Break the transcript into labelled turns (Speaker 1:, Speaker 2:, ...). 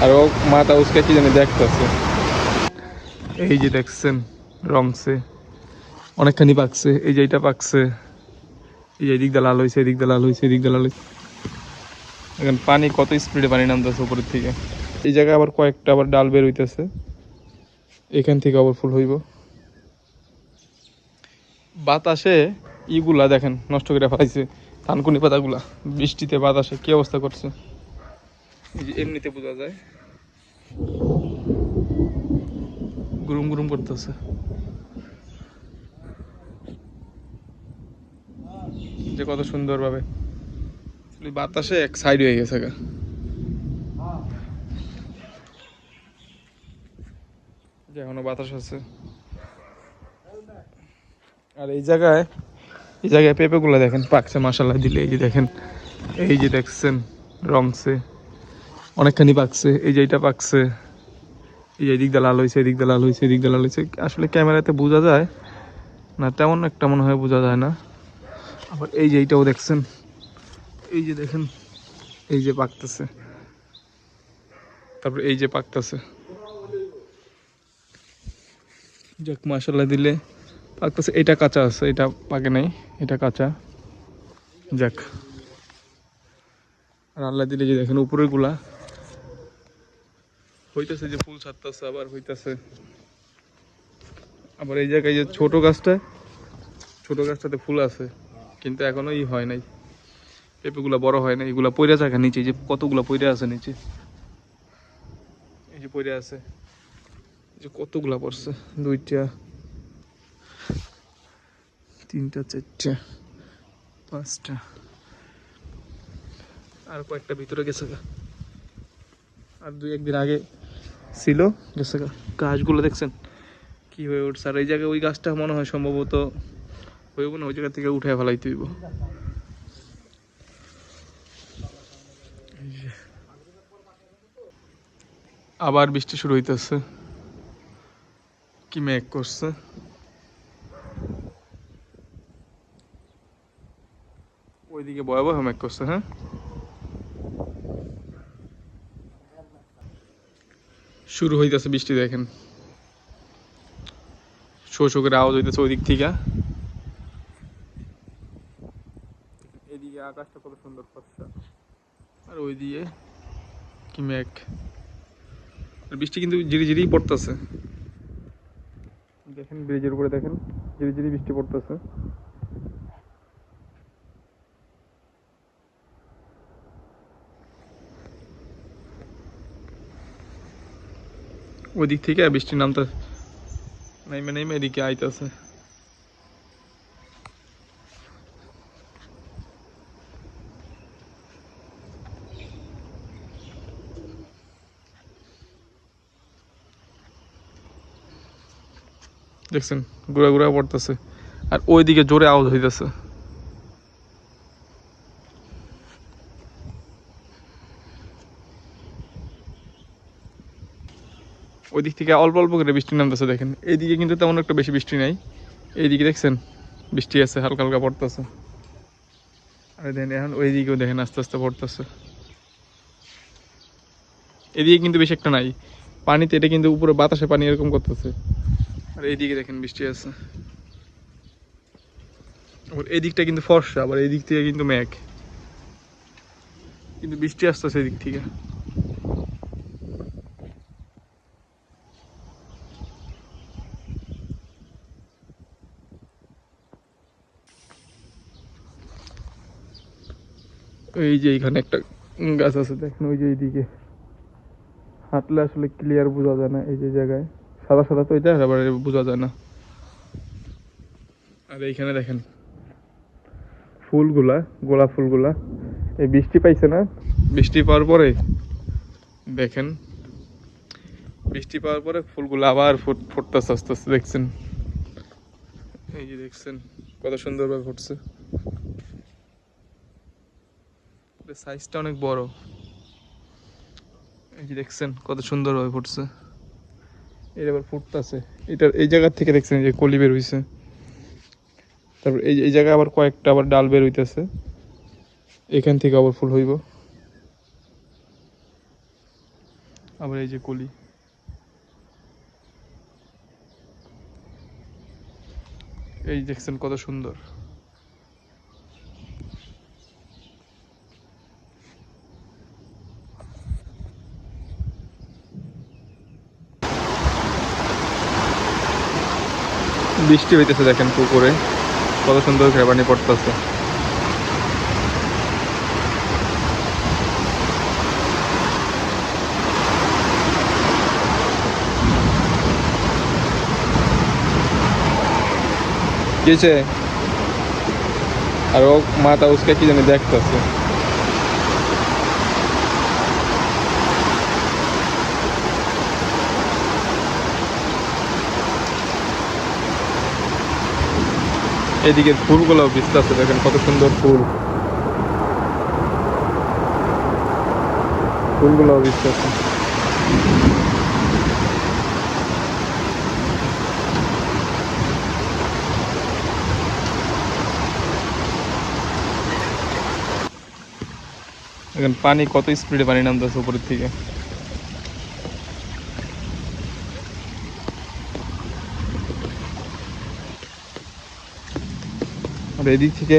Speaker 1: আর ও মাথা উসকে কি জানি দেখতেছে। এই যে দেখছেন রংছে অনেকখানি পাকছে, এই যে এটা পাকছে, এই যে এদিক দিয়ে লাল হয়েছে, এদিক দিয়ে লাল হয়েছে, এদিক দিয়ে লাল হয়েছে। এখন পানি কত স্পিডে পানি নামতেছে উপরের থেকে। এই জায়গায় আবার কয়েকটা আবার ডাল বের হইতেছে, এখান থেকে আবার ফুল হইব। বাতাসে ইগুলা দেখেন নষ্ট করে ফেলাইছে, থানকুনি পাতাগুলা বৃষ্টিতে বাতাসে কি অবস্থা করছে। এই যে এমনিতে বোঝা যায় গুরুম গুরুম করতেছে, যে কত সুন্দর ভাবে বাতাসে এক সাইড হয়ে গেছে গা। যে এখনো বাতাস আছে। আর এই জায়গায় পেঁপে গুলা দেখেন পাকছে মাশাআল্লাহ দিলে। এই যে দেখেন, এই যে দেখছেন রংছে অনেকখানি পাকছে, এই যে এটা পাকছে, এই যে এদিক দিয়ে লাল হয়েছে, এদিক দিয়ে লাল হয়েছে, এদিক দিয়ে লাল হয়েছে। আসলে ক্যামেরাতে বোঝা যায় না, তেমন একটা মনে হয় বোঝা যায় না। আবার এই যে এইটাও দেখছেন, এই যে দেখেন এই যে পাকতেছে, তারপর এই যে পাকতেছে। যাক মাশাআল্লাহ দিলে পাকতেছে। এটা কাঁচা আছে, এটা পাকে নাই, এটা কাঁচা। যাক, আর আল্লাহ দিলে যে দেখেন উপরের গুলা হইতেছে, যে ফুল ছাড়তেছে আবার হইতেছে। আবার এই জায়গায় যে ছোট গাছটাতে ফুল আছে, কিন্তু এখনো হয় নাই, পেঁপেগুলা বড় হয় না। এগুলা পইরা থাকে নিচে, যে কতগুলা পইরা আছে নিচে, এই যে পইরা আছে, যে কতগুলা পড়ছে, 2টা 3টা 4টা 5টা, আর কয়েকটা ভিতরে গেছে গা। আর 2-1 দিন আগে ছিল, গেছে গা। গাছগুলো দেখছেন কি হয়ে উঠছে। আর এই জায়গায় ওই গাছটা মনে হয় সম্ভবত হইব না, ওই জায়গা থেকে উঠে ফেলাইতে হইব। আবার বৃষ্টি শুরু হইতেছে, কি মেঘ করছে। ওইদিকে ভয়াবহ মেঘ করছে। হ্যাঁ, শুরু হইতেছে বৃষ্টি দেখেন, শো শো করে আওয়াজ হইতেছে ওই দিক থেকে। এদিকে আকাশটা কত সুন্দর ফর্সা, আর ওই দিয়ে কি মেঘ। আর বৃষ্টি কিন্তু ঝিরি ঝিরি পড়তেছে, দেখেন ব্রিজের উপরে দেখেন ঝিরি ঝিরি বৃষ্টি পড়তেছে। ওই দিক থেকে বৃষ্টি নামতে নাইমে নাইমে এদিকে আইতেছে। দেখছেন ঘুরা ঘুরা পড়তেছে, আর ওইদিকে জোরে আওয়াজ হইতেছে। ওই দিক থেকে অল্প অল্প করে বৃষ্টি নামতেছে দেখেন। এইদিকে কিন্তু তেমন একটা বেশি বৃষ্টি নাই, এইদিকে দেখছেন বৃষ্টি আছে, হালকা হালকা পড়তেছে। আর দেখেন এখন ওইদিকেও দেখেন আস্তে আস্তে পড়তেছে। এদিকে কিন্তু বেশি একটা নাই পানিতে, এটা কিন্তু উপরে বাতাসে পানি এরকম করতেছে। আর এইদিকে দেখেন বৃষ্টি আছে, আবার এই দিকটা কিন্তু ফর্সা, আবার এই দিক থেকে কিন্তু মেঘ, কিন্তু বৃষ্টি আসতেছে এই দিক থেকে। এই যে এখানে একটা গাছ আছে দেখেন, ওই যে এইদিকে হাঁটলে আসলে ক্লিয়ার বোঝা যায় না, এই যে জায়গায় সাদা সাদা তো এটা আবার বোঝা যায় না। আর এইখানে দেখেন ফুলগুলা, গোলাপ ফুলগুলা এই বৃষ্টি পাইছে না, বৃষ্টি পাওয়ার পরে দেখেন, বৃষ্টি পাওয়ার পরে ফুলগুলো আবার ফুটতেছে আস্তে আস্তে দেখছেন। এই যে দেখছেন কত সুন্দরভাবে ফুটছে, সাইজটা অনেক বড়। এই যে দেখছেন কত সুন্দরভাবে ফুটছে, এটা আবার ফুটতেছে। এটা এই জায়গা থেকে দেখছেন যে কলি বের হইছে, তারপর এই জায়গায় আবার কয়েকটা আবার ডাল বের হইতেছে, এখান থেকে আবার ফুল হইব। আবার এই যে কলি, এই দেখছেন কত সুন্দর। বৃষ্টি হইতেছে দেখেন পুকুরে, কত সুন্দর করে পানি পড়তেছে। কিছে আর ও মাথা উসকে কি জানি দেখতেছে। এদিকে ফুলগুলো ভিজতেছে দেখেন কত সুন্দর ফুল, ফুলগুলো ভিজতেছে। এখন পানি কত স্পিডে পানি নামতেছে উপরের থেকে। আর এদিক থেকে